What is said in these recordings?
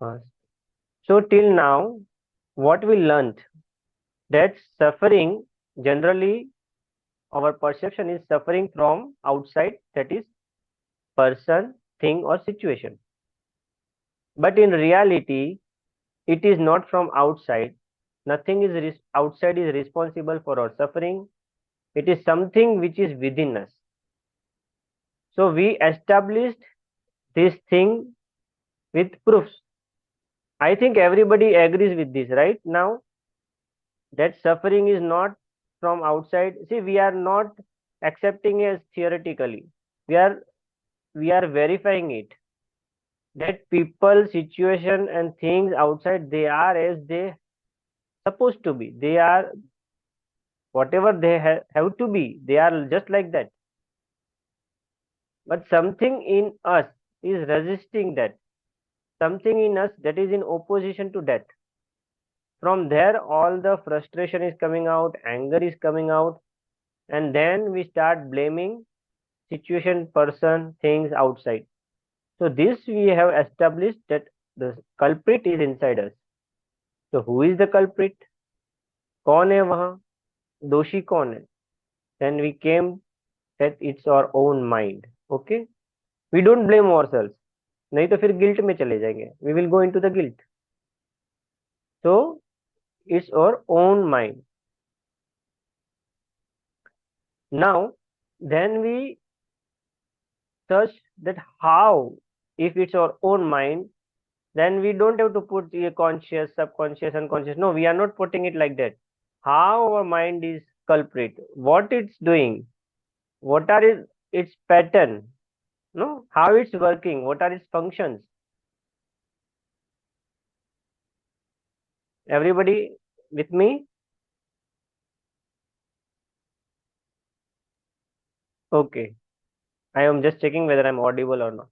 Uh, so till now, what we learned that suffering generally our perception is suffering from outside, that is person, thing or situation. But in reality, it is not from outside. Nothing is outside is responsible for our suffering. It is something which is within us. So we established this thing with proofs. I think everybody agrees with this, right? Now that suffering is not from outside. See, we are not accepting it theoretically. We are we are verifying it. That people, situation, and things outside they are as they supposed to be. They are whatever they have to be. They are just like that. But something in us is resisting that. Something in us that is in opposition to that. From there, all the frustration is coming out, anger is coming out, and then we start blaming situation, person, things outside. So this we have established that the culprit is inside us. So who is the culprit? कौन है वहाँ? दोषी कौन है? Then we came that it's our own mind. Okay, we don't blame ourselves. नहीं तो फिर guilt में चले जाएंगे. We will go into the guilt. So it's our own mind. Now then we search that how, if it's our own mind, then we don't have to put a conscious, subconscious, unconscious. No, we are not putting it like that. How our mind is culprit, what it's doing, what are its pattern, no, how it's working, what are its functions. Everybody with me? Okay, I am just checking whether I'm audible or not.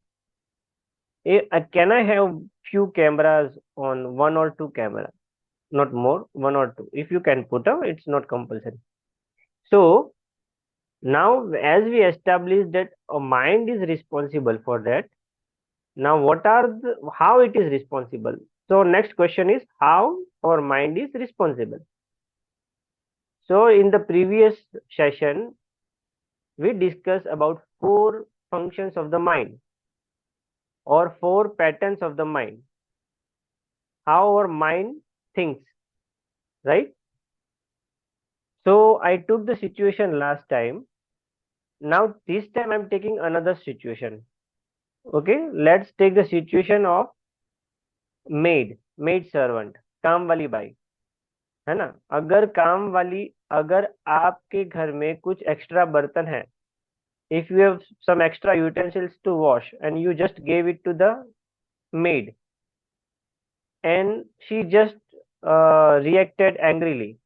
Can I have few cameras on, one or two cameras, not more, one or two? If you can put up, it's not compulsory. So now, as we established that a mind is responsible for that, now what are how it is responsible? So next question is how our mind is responsible. So in the previous session, we discussed about four functions of the mind or four patterns of the mind. How our mind thinks, right? So I took the situation last time. Now this time I'm taking another situation. Okay, let's take the situation of maid servant, काम वाली by, है ना? अगर काम वाली, अगर आपके घर में कुछ एक्स्ट्रा बर्तन है, if you have some extra utensils to wash and you just gave it to the maid and she just reacted angrily.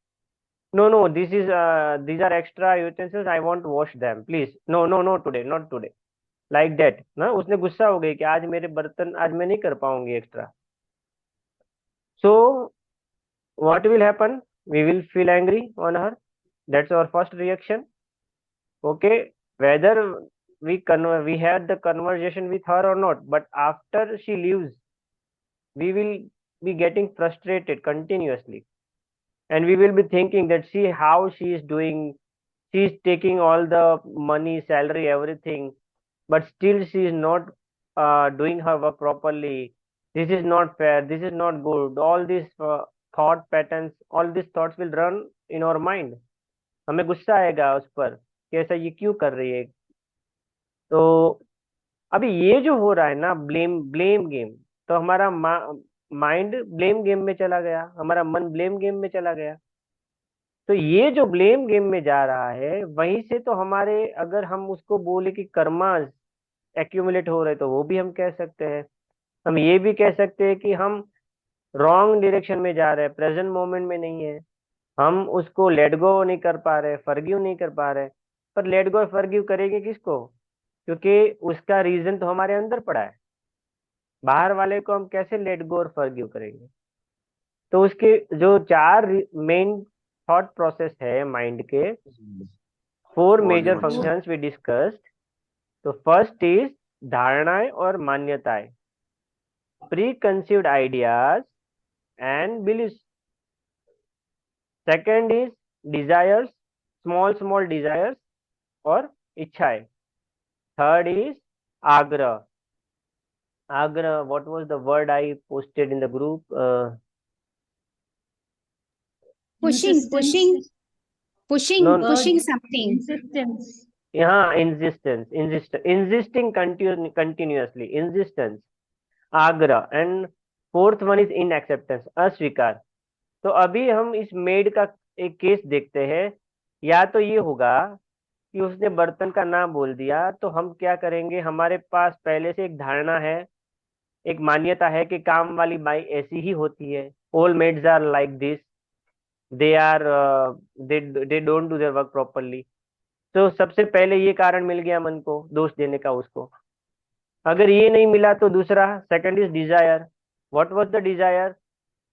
No, these are extra utensils, I want to wash them, please. No, no today, not today. Like that ना, उसने गुस्सा हो गई कि आज मेरे बर्तन, आज मैं नहीं कर पाऊंगी extra. So what will happen? We will feel angry on her. That's our first reaction. Okay, whether we had the conversation with her or not, but after she leaves, we will be getting frustrated continuously, and we will be thinking that see how she is doing. She is taking all the money, salary, everything, but still she is not doing her work properly. This is not fair. This is not good. All these thought patterns, all these thoughts will run in our mind. हमें गुस्सा आएगा उस पर कि ऐसा ये क्यों कर रही है. तो अभी ये जो हो रहा है ना, ब्लेम ब्लेम गेम, तो हमारा माइंड ब्लेम गेम में चला गया, हमारा मन ब्लेम गेम में चला गया. तो ये जो ब्लेम गेम में जा रहा है, वहीं से तो हमारे, अगर हम उसको बोले कि कर्मा एक्यूमुलेट हो रहे, तो वो भी हम कह सकते हैं. हम ये भी कह सकते हैं कि हम रॉन्ग डायरेक्शन में जा रहे हैं, प्रेजेंट मोमेंट में नहीं है, हम उसको लेट गो नहीं कर पा रहे, फॉरगिव नहीं कर पा रहे. पर लेट गो फॉरगिव करेंगे किसको? क्योंकि उसका रीजन तो हमारे अंदर पड़ा है. बाहर वाले को हम कैसे लेट गो और फॉरगिव करेंगे? तो उसके जो चार मेन थॉट प्रोसेस है माइंड के, four major functions we discussed. तो फर्स्ट इज धारणाएं और मान्यताएं. preconceived ideas and beliefs. Second is desires, small desires or इच्छाएं. Third is agra. Agra, what was the word I posted in the group? Pushing, pushing, No, pushing something. Insistence. yeah, insisting continuously, insistence, agra. And fourth one is inacceptance, अस्वीकार. तो अभी हम इस made का एक case देखते हैं. या तो ये होगा कि उसने बर्तन का नाम बोल दिया, तो हम क्या करेंगे, हमारे पास पहले से एक धारणा है, एक मान्यता है कि काम वाली बाई ऐसी ही होती है. All maids are like this. They are they don't do their work properly. तो सबसे पहले ये कारण मिल गया मन को दोष देने का उसको. अगर ये नहीं मिला तो दूसरा, second is desire. What was the desire?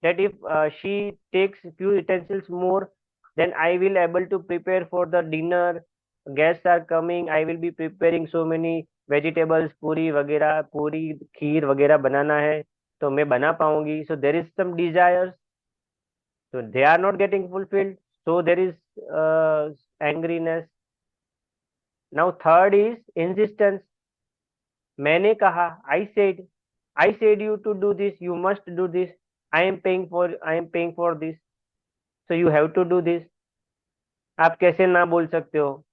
that if she takes few utensils more, then I will able to prepare for the dinner. Guests are coming, I will be preparing so many vegetables, पूरी वगैरह, पूरी खीर वगैरह बनाना है, तो मैं बना पाऊंगी. So there is some desires, so they are not getting fulfilled, so there is angriness. Now third is insistence. मैंने कहा, I said you to do this, you must do this. I am paying for this, so you have to do this. आप कैसे ना बोल सकते हो?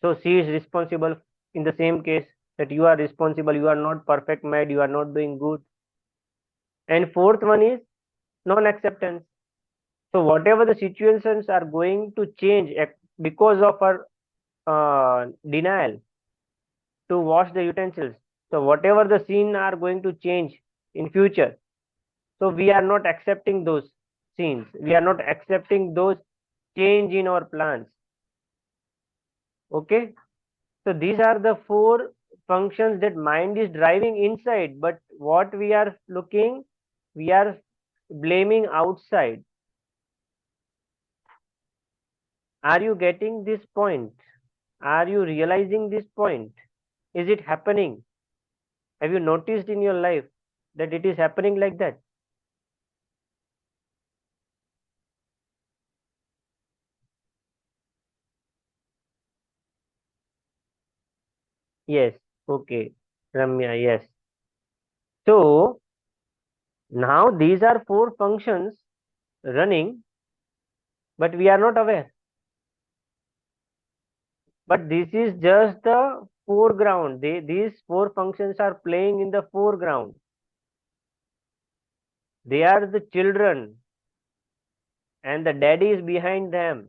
So she is responsible in the same case, that you are responsible, you are not perfect maid, you are not doing good. And fourth one is non acceptance. So whatever the situations are going to change because of her denial to wash the utensils, so whatever the scene are going to change in future, so we are not accepting those scenes, we are not accepting those change in our plans. Okay, so these are the four functions that mind is driving inside, but what we are looking, we are blaming outside. Are you getting this point? Are you realizing this point? Is it happening? Have you noticed in your life that it is happening like that? Yes. Okay. Ramya, yes. So now these are four functions running, but we are not aware. But this is just the foreground. These four functions are playing in the foreground. They are the children, and the daddy is behind them.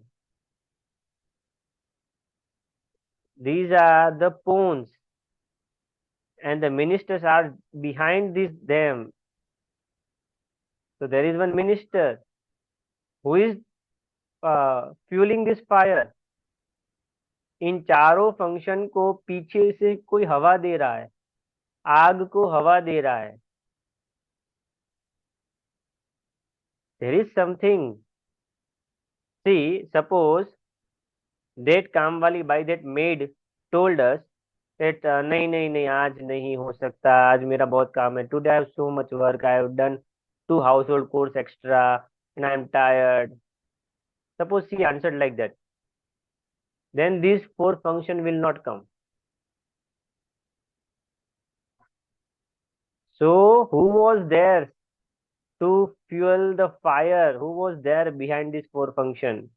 These are the pawns, and the ministers are behind them. So there is one minister who is fueling this fire. इन चारों function को पीछे से कोई हवा दे रहा है, आग को हवा दे रहा है. There is something. See, suppose that काम वाली by that maid told us that नहीं नहीं नहीं, आज नहीं हो सकता, आज मेरा बहुत काम है. Today I have so much work, I have done 2 household chores extra and I am tired. Suppose she answered like that, then these four function will not come. So who was there to fuel the fire? Who was there behind this four function?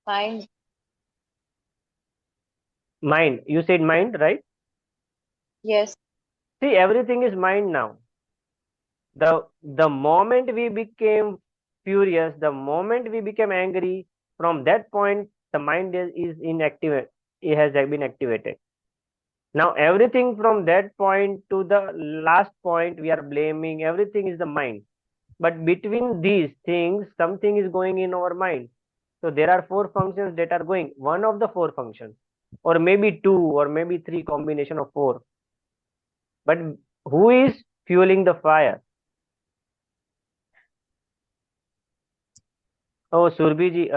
Mind. Mind. You said mind, right? Yes. See, everything is mind now. The moment we became furious, the moment we became angry, from that point the mind is inactive. It has been activated. Now everything from that point to the last point we are blaming, everything is the mind. But between these things, something is going in our mind. So there are four functions that are going, one of the four functions, or maybe two, or maybe three, combination of four. But who is fueling the fire? Oh, Surbhi ji,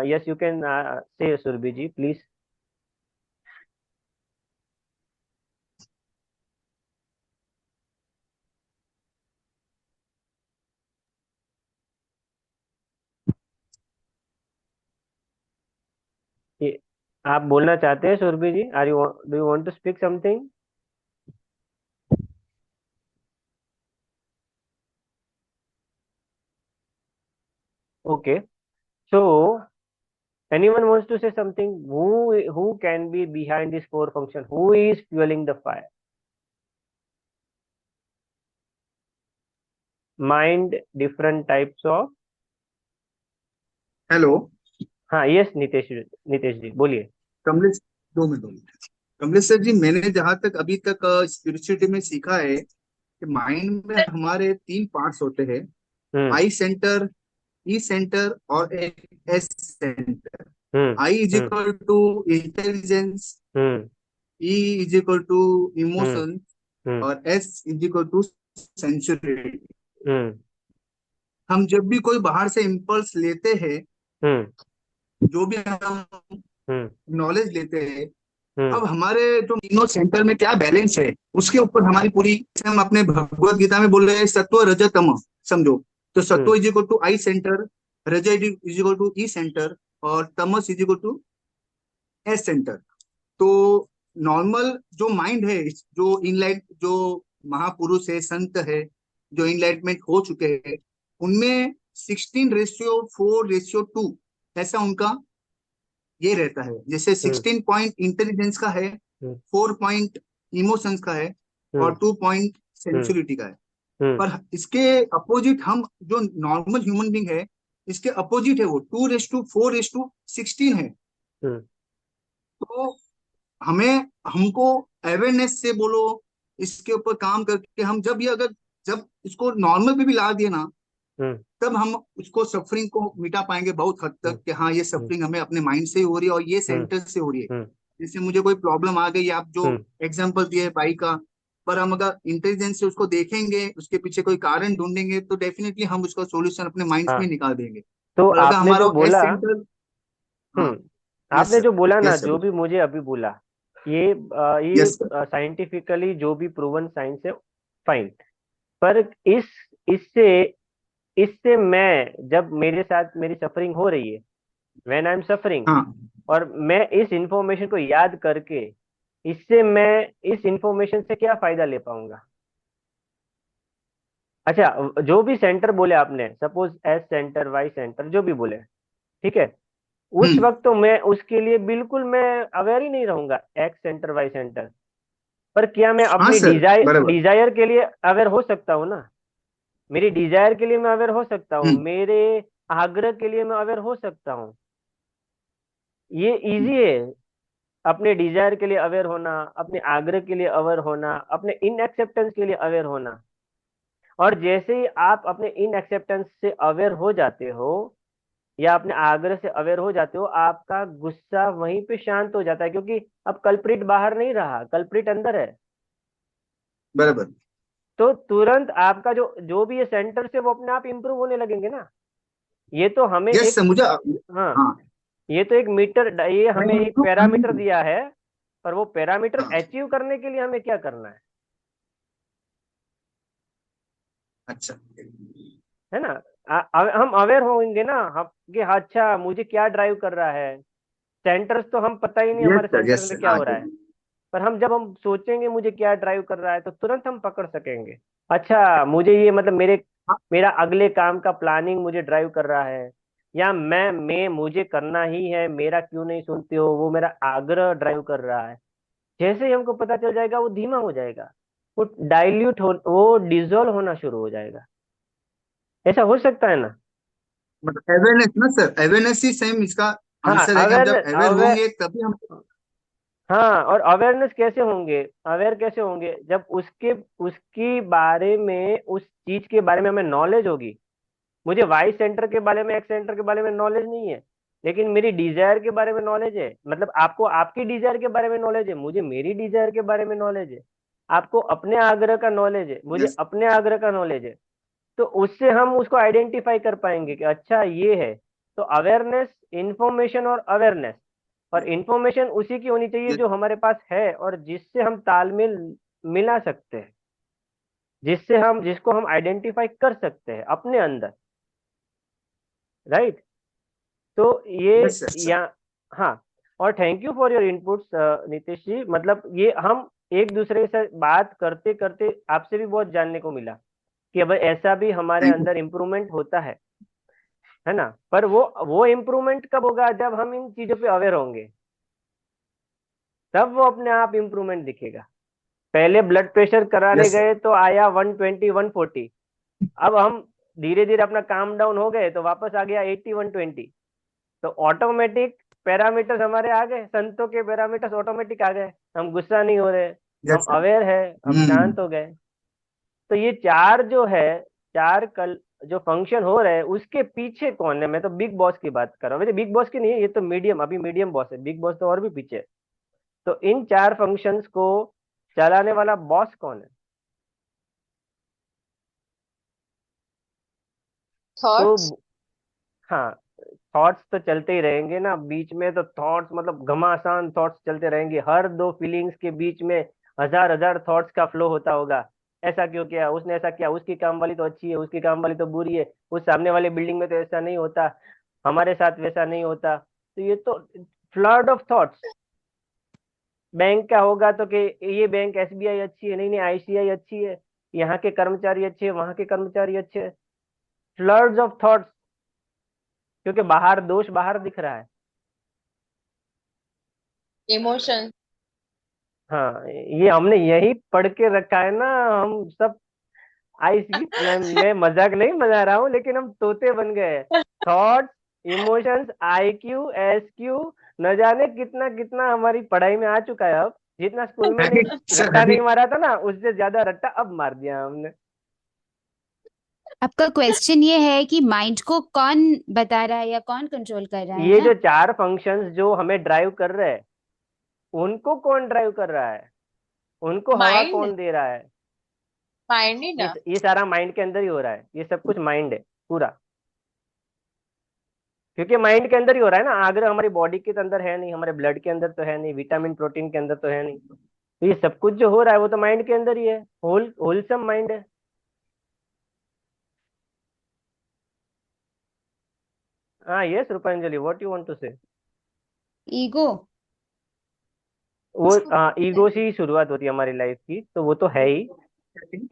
yes, you can say Surbhi ji, please. आप बोलना चाहते हैं Surabhi ji? Are you do you want to speak something? Okay, so anyone wants to say something? Who can be behind this core function? Who is fueling the fire? Mind different types of. Hello. हाँ, yes, Nitesh जी बोलिए। Kamlesh, 2 minute. Kamlesh sir जी, मैंने जहां तक अभी तक spirituality में सीखा है कि माइंड में हमारे 3 पार्ट्स होते हैं। हम्म आई सेंटर, ई सेंटर और एक S center. Hmm I is hmm equal to intelligence, hmm E is equal to hmm emotion hmm और S is equal to security. Hmm हम जब भी कोई बाहर से इम्पल्स लेते हैं, हम्म जो भी हम हम्म नॉलेज लेते हैं, हम्म अब हमारे जो तीनों सेंटर में क्या बैलेंस है उसके ऊपर हमारी पूरी, जैसे हम अपने भगवत गीता में बोल रहे हैं सत्व रज तम, समझो। तो हम्म सत्व is equal to I center, रज is equal to E center और तमस is equal to S center. तो नॉर्मल जो माइंड है, जो इनलाइट, जो महापुरुष है, संत है, जो इनलाइटमेंट हो चुके हैं, उनमें 16:4:2 ऐसा उनका ये रहता है। जैसे हम्म 16 पॉइंट इंटेलिजेंस का है, हम्म 4 पॉइंट इमोशंस का है हम्म और 2 पॉइंट हम्म सेंचुरिटी का है। हम्म पर इसके अपोजिट हम जो नॉर्मल ह्यूमन बींग है, इसके अपोजिट है, वो 2:4:16 है। हम्म तो हमें, हमको अवेयरनेस से बोलो, इसके ऊपर काम करके हम जब ये अगर, जब इसको नॉर्मल पे भी ला दिए ना, हम्म तब हम उसको सफरिंग को मिटा पाएंगे बहुत हद हम्म तक कि हाँ, ये हम्म सफरिंग हमें अपने माइंड से ही हो रही है और ये हम्म सेंटर से हो रही है। हम्म जैसे मुझे कोई प्रॉब्लम आ गई, आप जो हम्म एग्जांपल दिए बाई का, पर हम अगर इंटेलिजेंस से उसको देखेंगे, उसके पीछे कोई कारण ढूंढेंगे, तो डेफिनेटली हम उसका सॉल्यूशन अपने माइंड में हाँ, निकाल देंगे। तो पर अगर आपने जो हमारा एस बोला, सेंटर, हाँ। यस आपने सर, जो बोला ना, यस सर, जो भी मुझे अभी बोला, ये ये यस सर। साइंटिफिकली जो भी प्रूवन साइंस है, फाइन। पर इस इससे इससे मैं, जब मेरे साथ मेरी सफरिंग हो रही है, व्हेन आई एम सफरिंग, हाँ और मैं इस इंफॉर्मेशन को याद करके, इससे मैं इस इंफॉर्मेशन से क्या फायदा ले पाऊंगा? अच्छा, जो भी सेंटर बोले आपने, suppose S centre, Y centre, जो भी बोले, ठीक है, उस हम्म। वक्त तो मैं उसके लिए बिल्कुल मैं अवेयर ही नहीं रहूंगा, एक्स सेंटर वाई सेंटर। पर क्या मैं हाँ अपनी सर, डिजायर बराबर। डिजायर के लिए अवेयर हो सकता हूँ ना? मेरी डिजायर के लिए मैं अवेयर हो सकता हूँ, हम्म। मेरे आग्रह के लिए मैं अवेयर हो सकता हूँ। ये इजी हम्म। है, अपने डिजायर के लिए अवेयर होना, अपने आग्रह के लिए अवेयर होना, अपने इन एक्सेप्टेंस के लिए अवेयर होना। और जैसे ही आप अपने इन एक्सेप्टेंस से अवेयर हो जाते हो, या अपने आग्रह से अवेयर हो जाते हो, आपका गुस्सा वहीं पे शांत हो जाता है, क्योंकि अब कल्प्रिट बाहर नहीं रहा, कल्प्रिट अंदर है। बराबर। तो तुरंत आपका जो जो भी ये सेंटर से वो अपने आप इंप्रूव होने लगेंगे ना। ये तो हमें यस एक, सर, मुझे, हाँ, हाँ। ये तो एक मीटर, ये मैं हमें एक इसको पैरामीटर दिया है। पर वो पैरामीटर हाँ। अचीव करने के लिए हमें क्या करना अच्छा। है ना? हम अवेयर होंगे ना, हम कि हाँ, अच्छा मुझे क्या ड्राइव कर रहा है। सेंटर्स तो हम पता ही नहीं यस हमारे सर, सेंटर यस में सर, क्या हाँ हो रहा जी। है। पर हम जब हम सोचेंगे मुझे क्या ड्राइव कर रहा है, तो तुरंत हम पकड़ सकेंगे। अच्छा, मुझे ये मतलब हाँ। मेरा अगले काम का प्लानिंग मुझे ड्राइव कर रहा है, या मैं मुझे करना ही है, मेरा क्यों नहीं सुनते हो, वो मेरा आग्रह ड्राइव कर रहा है। जैसे ही हमको पता चल जाएगा, वो धीमा हो जाएगा, वो वो डिजोल्व होना शुरू हो जाएगा। ऐसा हो सकता है ना? मतलब अवेयरनेस ना सर, अवेयरनेस ही सेम इसका हाँ, आंसर है कि हम जब अवेयरनेस, अवेयर होंगे तभी हम। हाँ, और अवेयरनेस कैसे होंगे, अवेयर कैसे होंगे, जब उसके उसकी बारे में, उस चीज के बारे में हमें नॉलेज होगी। मुझे वाई सेंटर के बारे में, एक्स सेंटर के बारे में नॉलेज नहीं है, लेकिन मेरी डिजायर के बारे में नॉलेज है। मतलब आपको आपकी डिजायर के बारे में नॉलेज है, मुझे मेरी डिजायर के बारे में नॉलेज है। आपको अपने आग्रह का नॉलेज है, मुझे यस। अपने आग्रह का नॉलेज है। तो उससे हम उसको आइडेंटिफाई कर पाएंगे कि अच्छा ये है। तो अवेयरनेस, इंफॉर्मेशन और अवेयरनेस, और इंफॉर्मेशन उसी की होनी चाहिए जो हमारे पास है, और जिससे हम तालमेल मिला सकते हैं, जिसको हम आइडेंटिफाई कर सकते हैं अपने अंदर, राइट? तो ये, यस सर। या, हाँ, और thank you for your inputs Nitish ji. मतलब ये हम एक दूसरे से बात करते करते आपसे भी बहुत जानने को मिला कि अब ऐसा भी हमारे थैंक यू। अंदर इम्प्रूवमेंट होता है ना। पर वो इम्प्रूवमेंट कब होगा, जब हम इन चीजों पे अवेयर होंगे, तब वो अपने आप इम्प्रूवमेंट दिखेगा। पहले ब्लड प्रेशर कराने यस सर। गए तो आया 120 140, अब हम धीरे धीरे अपना काम डाउन हो गए तो वापस आ गया 80 120। तो ऑटोमेटिक पैरामीटर्स हमारे आ गए, संतों के पैरामीटर्स ऑटोमेटिक आ गए। हम गुस्सा नहीं हो रहे, हम यस सर। अवेयर है, हम शांत हो गए। तो ये चार जो है, चार कल जो फंक्शन हो रहे हैं उसके पीछे कौन है? मैं तो बिग बॉस की बात कर रहा हूँ। वैसे बिग बॉस की नहीं है, ये तो मीडियम, अभी मीडियम बॉस है, बिग बॉस तो और भी पीछे है। तो इन चार फंक्शंस को चलाने वाला बॉस कौन है? तो थॉट्स। हाँ, थॉट्स तो चलते ही रहेंगे ना बीच में। तो थॉट्स मतलब घमासान थॉट्स चलते रहेंगे, हर दो फीलिंग्स के बीच में हजार हजार थॉट्स का फ्लो होता होगा। ऐसा क्यों किया, उसने ऐसा किया, उसकी काम वाली तो अच्छी है, उसकी काम वाली तो बुरी है, उस सामने वाले बिल्डिंग में तो ऐसा नहीं होता, हमारे साथ वैसा नहीं होता। तो ये तो फ्लड ऑफ थॉट्स। बैंक का होगा तो कि ये बैंक एसबीआई अच्छी है, नहीं नहीं आईसीआई अच्छी है, यहाँ के कर्मचारी अच्छे हैं, वहां के कर्मचारी अच्छे हैं। फ्लड्स ऑफ थॉट्स, क्योंकि बाहर दोष बाहर दिख रहा है। इमोशन। हाँ, ये हमने यही पढ़ के रखा है ना हम सब। आई सी, मैं मजाक नहीं बना रहा हूँ, लेकिन हम तोते बन गए। थॉट्स, इमोशंस, आईक्यू, एसक्यू, न जाने कितना कितना हमारी पढ़ाई में आ चुका है। अब जितना स्कूल में नहीं, सर रट्टा अभी नहीं मारा था ना, उससे ज्यादा रट्टा अब मार दिया हमने। आपका क्वेश्चन ये है कि माइंड को कौन बता रहा है या कौन कंट्रोल कर रहा है ये ना? जो चार फंक्शंस जो हमें ड्राइव कर रहे हैं, उनको कौन ड्राइव कर रहा है? उनको हवा माइंड। कौन दे रहा है? माइंड ही ना। ये सारा माइंड के अंदर ही हो रहा है, ये सब कुछ माइंड है पूरा। क्योंकि माइंड के अंदर ही हो रहा है ना। अगर हमारी बॉडी के अंदर है नहीं, हमारे ब्लड के अंदर तो है नहीं, विटामिन प्रोटीन के अंदर तो है नहीं, तो ये सब कुछ जो हो रहा है वो तो माइंड के अंदर ही है। होलसम माइंड है। हाँ, yes Rupanjali, what you want to say? Ego. वो ईगो से ही शुरुआत होती है हमारी लाइफ की, तो वो तो है ही।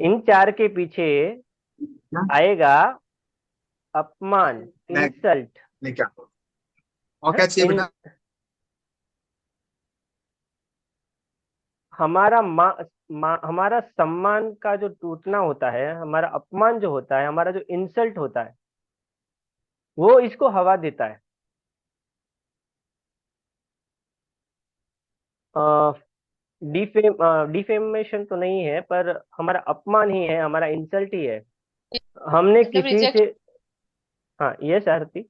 इन चार के पीछे आएगा अपमान, मैं इंसल्ट। लेके आता हूँ। और क्या चाहिए इन बेटा? हमारा हमारा सम्मान का जो टूटना होता है, हमारा अपमान जो होता है, हमारा जो इंसल्ट होता है, वो इसको हवा देता है। डिफेम डिफेमेशन तो नहीं है, पर हमारा अपमान ही है, हमारा इंसल्ट ही है। हमने मतलब किसी से, रिजेक्शन। हाँ ये आरती।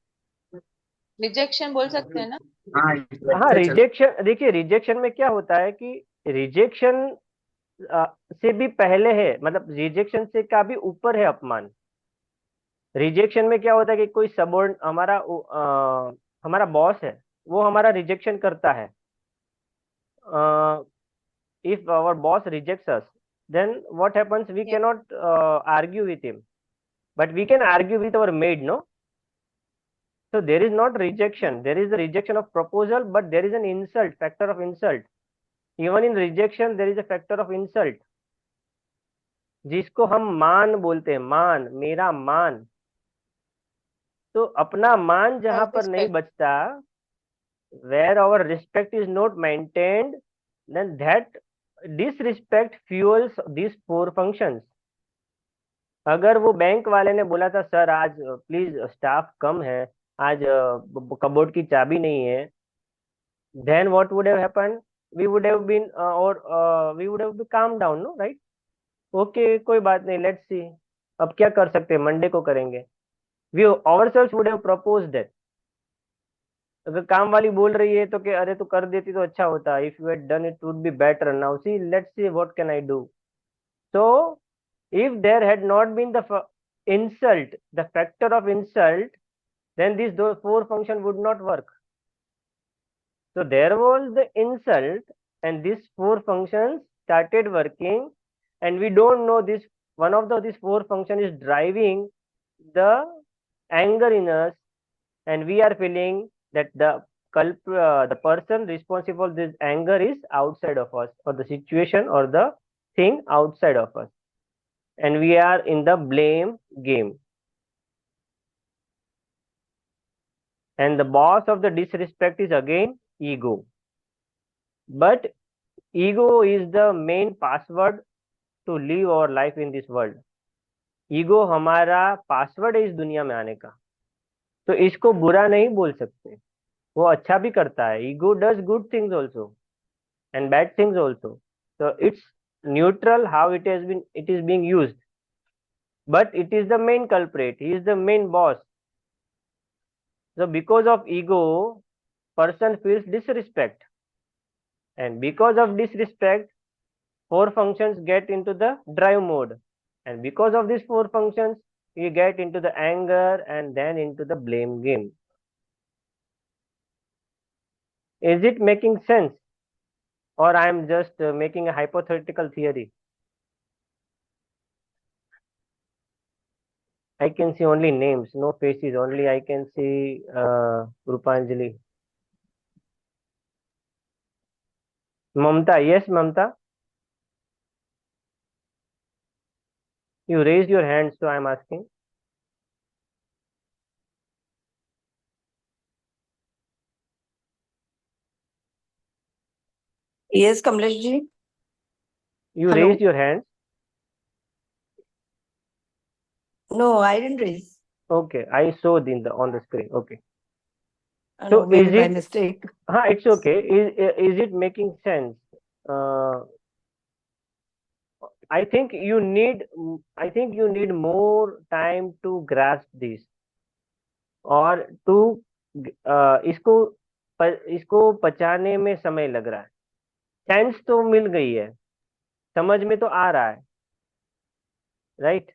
रिजेक्शन बोल सकते हैं ना। हाँ हाँ, लेक्चर चल। रिजेक्शन, देखिए रिजेक्शन में क्या होता है कि रिजेक्शन से भी पहले है, मतलब रिजेक्शन से का भी ऊपर है अपमान। रिजेक्शन में क्या होता है कि कोई सबॉर्ड हमारा बॉस है, वो हमारा रिजेक्शन करता है। if our boss rejects us, then what happens? We Yeah. cannot argue with him, but we can argue with our maid, no? So there is not rejection, there is a rejection of proposal, but there is an insult, factor of insult. Even in rejection there is a factor of insult, जिसको हम मान बोलते हैं, मान, मेरा मान। तो अपना मान जहां सेल्फ पर नहीं रिस्पेक्ट। बचता, where our respect is not maintained, then that disrespect fuels these four functions. अगर वो बैंक वाले ने बोला था सर आज प्लीज स्टाफ कम है, आज कबोर्ड की चाबी नहीं है, then what would have happened? We would have been or we would have calm down, no, right? Okay, कोई बात नहीं, लेट्स सी, अब क्या कर सकते हैं, मंडे को करेंगे। We ourselves would have proposed that. अगर काम वाली बोल रही है तो कि अरे तू कर देती तो अच्छा होता, if you had done it would be better, now see let's see what can I do. So if there had not been the insult, the factor of insult, then these four functions would not work. So there was the insult, and these four functions started working, and we don't know this. One of these four functions is driving the anger in us, and we are feeling that the the person responsible for this anger is outside of us, or the situation or the thing outside of us, and we are in the blame game. And the boss of the disrespect is again ego. But ego is the main password to live our life in this world. Ego हमारा password है इस दुनिया में आने का, तो इसको बुरा नहीं बोल सकते, वो अच्छा भी करता है. Ego does good things also and bad things also, so it's neutral how it is being used, but it is the main culprit, he is the main boss. So because of ego, person feels disrespect, and because of disrespect, 4 functions get into the drive mode, and because of these 4 functions we get into the anger and then into the blame game. Is it making sense, or I am just making a hypothetical theory? I can see only names, no faces, only I can see Rupanjali. Mamta, yes Mamta? You raised your hand, so I am asking. Yes, Kamlesh ji. You Hello. raised your hand. No, I didn't raise. Okay, I saw on the screen. Okay. No, So maybe is by it? mistake. It's okay. Is it making sense? I think you need more time to grasp this, और to इसको पचाने में समय लग रहा है. Sense तो मिल गई है, समझ में तो आ रहा है, right?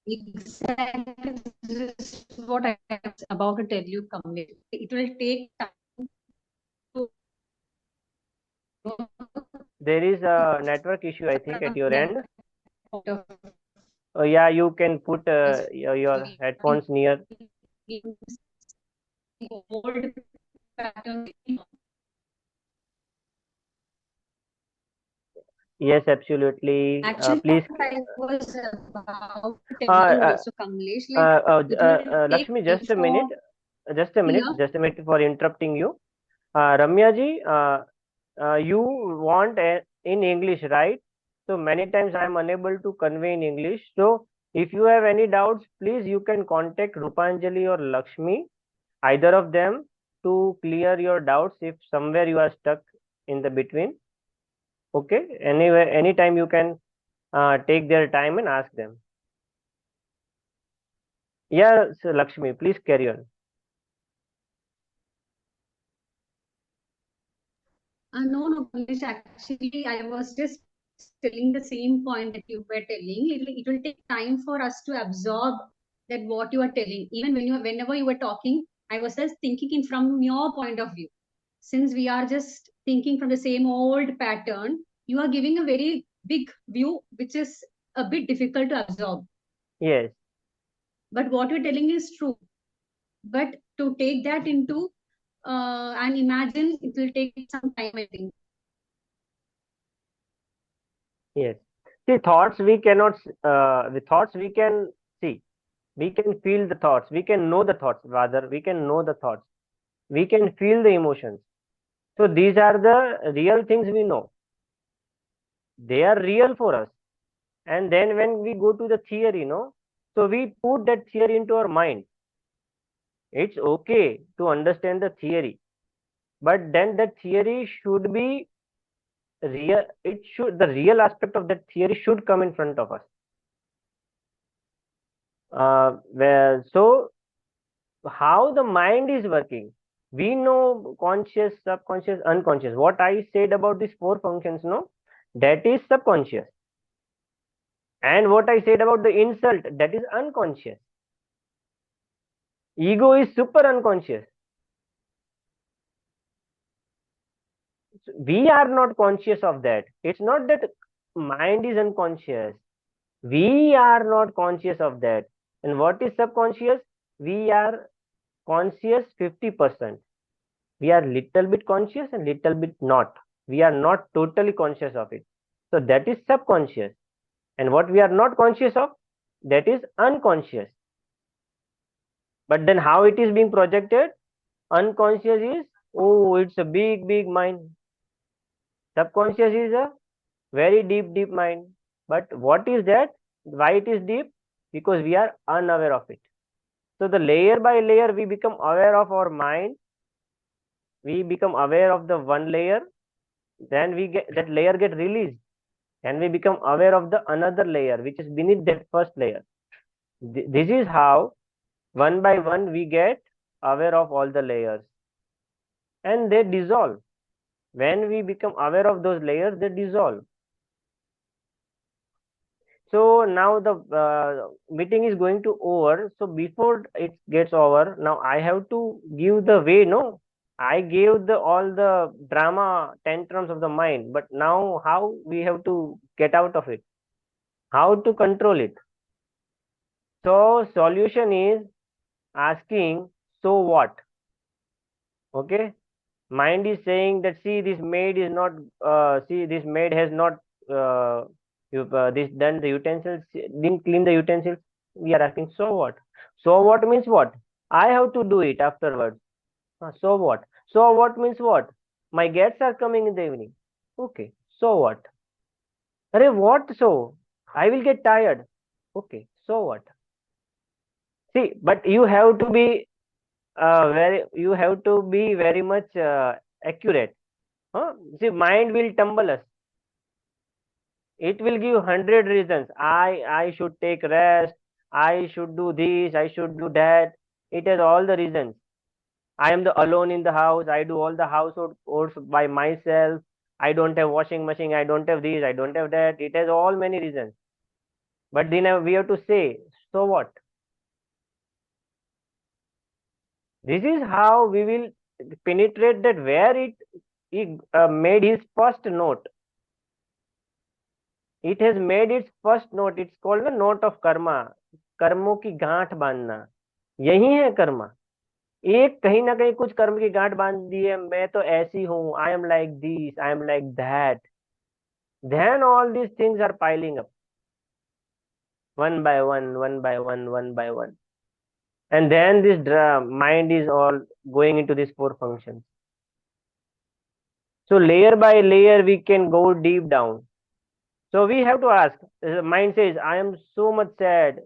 Exactly. This is what I was about to tell you, Kamlesh. It will take time to. There is a network issue, I think, at your end. Yeah, you can put your headphones near. Old pattern. Yes, absolutely. Actually, Please. I was about to tell you also, Kamlesh. Lakshmi, just a minute. Just a minute for interrupting you. Ramya ji, you want in English, right? So many times I am unable to convey in English. So if you have any doubts, please you can contact Rupanjali or Lakshmi, either of them, to clear your doubts if somewhere you are stuck in the between. Okay, anyway, anytime you can take their time and ask them. Yeah, so Lakshmi, please carry on. No, Kamlesh, actually, I was just telling the same point that you were telling. It will take time for us to absorb that what you are telling. Even whenever you were talking, I was just thinking from your point of view. Since we are just thinking from the same old pattern, you are giving a very big view, which is a bit difficult to absorb. Yes. But what you're telling is true. But to take that into and imagine, it will take some time, I think. Yes. See, thoughts we cannot, the thoughts we can see. We can feel the thoughts. We can know the thoughts, rather. We can know the thoughts. We can feel the emotions. So these are the real things we know. They are real for us. And then when we go to the theory, so we put that theory into our mind. It's okay to understand the theory, but then that theory should be real. The real aspect of that theory should come in front of us. So how the mind is working, we know: conscious, subconscious, unconscious. What I said about these 4 functions, that is subconscious. And what I said about the insult, that is unconscious. Ego is super unconscious. We are not conscious of that. It's not that mind is unconscious. We are not conscious of that. And what is subconscious? We are conscious 50%. We are little bit conscious and little bit not. We are not totally conscious of it. So that is subconscious. And what we are not conscious of, that is unconscious. But then how it is being projected? Unconscious is, oh, it's a big, big mind. Subconscious is a very deep, deep mind. But what is that? Why it is deep? Because we are unaware of it. So the layer by layer, we become aware of our mind. We become aware of the one layer. Then we get that layer get released. And we become aware of the another layer, which is beneath that first layer. This is how one by one we get aware of all the layers. And they dissolve. When we become aware of those layers, they dissolve. So now the meeting is going to over. So before it gets over, now I have to give the way. No, I gave all the drama tantrums of the mind, but now how we have to get out of it? How to control it? So solution is asking, so what? Okay, mind is saying that, see, this maid is not. See, this maid has not. This done the utensils, didn't clean the utensils. We are asking, so what? So what means what? I have to do it afterwards. So what? So what means what? My guests are coming in the evening. Okay. So what? Arey, what so? I will get tired. Okay. So what? See, but you have to be very much accurate. Huh? See, mind will tumble us. It will give 100 reasons. I should take rest. I should do this. I should do that. It has all the reasons. I am the alone in the house. I do all the household chores by myself. I don't have washing machine. I don't have this. I don't have that. It has all many reasons. But then we have to say, so what? This is how we will penetrate that where it made his first note. It has made its first note. It's called the note of karma. कर्मों की गांठ बांधना, यही है कर्मा. एक कहीं ना कहीं कुछ कर्म की गांठ बांध दी है, मैं तो ऐसी हूं, I am like this, I am like that. Then all these things are piling up one by one, one by one, one by one. And then this mind is all going into these four functions. So layer by layer, we can go deep down. So we have to ask, the mind says, I am so much sad.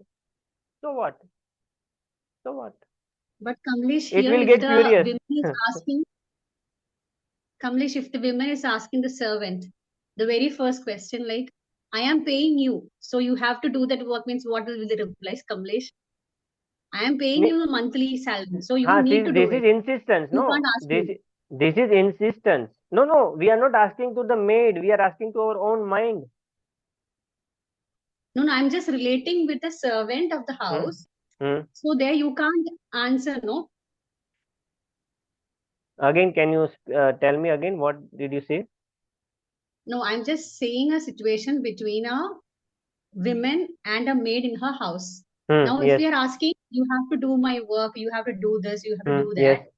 So what? So what? But Kamlesh, It here will if get the curious. women is asking, Kamlesh, if the woman is asking the servant, the very first question, like, I am paying you, so you have to do that work, means what will be the reply, Kamlesh? I am paying you the monthly salary, so you need to do This is it. insistence. You No, can't ask me. this is insistence. No, we are not asking to the maid. We are asking to our own mind. No, I'm just relating with the servant of the house. So there you can't answer, no? Again, can you tell me again? What did you say? No, I'm just saying a situation between a woman and a maid in her house. Now, if Yes. we are asking, you have to do my work, you have to do this, you have to do Yes. that,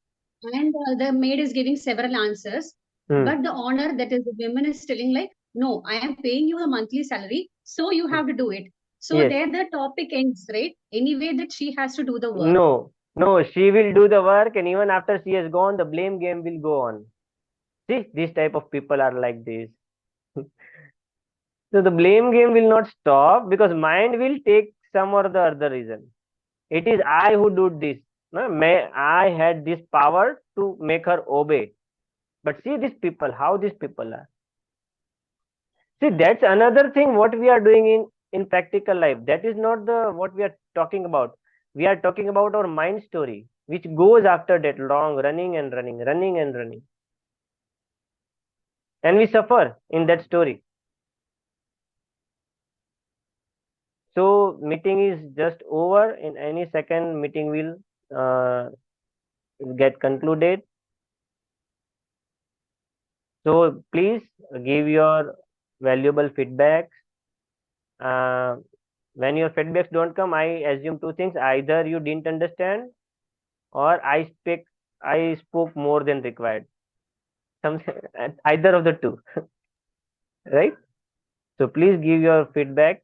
and the maid is giving several answers, but the owner, that is the woman, is telling like, no, I am paying you a monthly salary, so you have to do it. So Yes. there the topic ends, right? Anyway, that she has to do the work. No, she will do the work, and even after she has gone, the blame game will go on. See, these type of people are like this. So the blame game will not stop because mind will take some or the other reason. It is I who do this. No, I had this power to make her obey. But see these people, how these people are. See, that's another thing what we are doing in practical life. That is not the what we are talking about. We are talking about our mind story, which goes after that long running and running, running and running. And we suffer in that story. So meeting is just over. In any second, meeting will get concluded. So please give your valuable feedbacks. When your feedbacks don't come, I assume two things: either you didn't understand, or I speak I spoke more than required. Something, either of the two, right? So please give your feedback